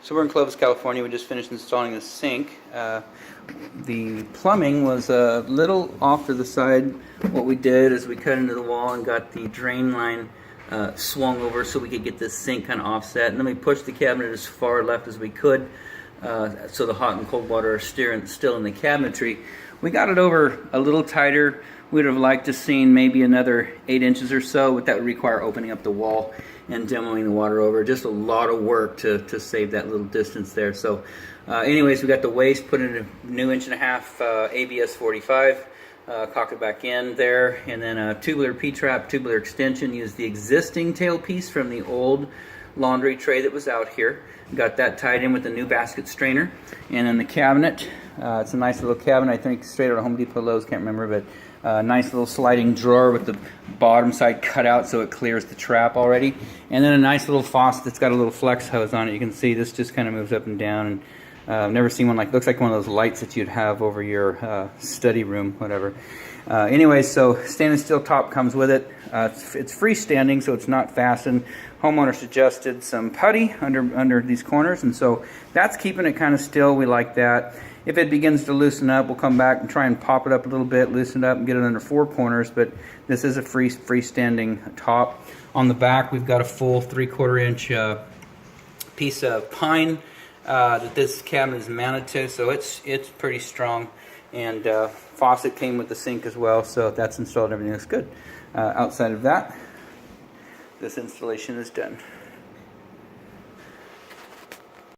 So we're in Clovis, California. We just finished installing the sink. The plumbing was a little off to the side. What we did is we cut into the wall and got the drain line swung over so we could get this sink kind of offset. And then we pushed the cabinet as far left as we could so the hot and cold water are still in the cabinetry. We got it over a little tighter. We'd have liked to seen maybe another 8 inches or so, but that would require opening up the wall and demoing the water over. Just a lot of work to save that little distance there. So anyways, we got the waste put in a new 1.5 ABS 45, cock it back in there, and then a tubular P-trap, tubular extension. Used the existing tailpiece from the old laundry tray that was out here. Got that tied in with the new basket strainer. And then the cabinet, it's a nice little cabinet, I think straight out of Home Depot, Lowe's, can't remember, but nice little sliding drawer with the bottom side cut out so it clears the trap already. And then a nice little faucet that's got a little flex hose on it. You can see this just kind of moves up and down. And I've never seen one like, looks like one of those lights that you'd have over your study room, whatever. Anyway, so stainless steel top comes with it. It's freestanding, so it's not fastened. Homeowner suggested some putty under these corners, and so that's keeping it kind of still. We like that. If it begins to loosen up, we'll come back and try and pop it up a little bit, loosen it up, and get it under 4 corners. But this is a freestanding top. On the back, we've got a full 3/4 inch piece of pine that this cabinet is mounted to, so it's pretty strong. And faucet came with the sink as well, so that's installed. Everything looks good. Outside of that, this installation is done.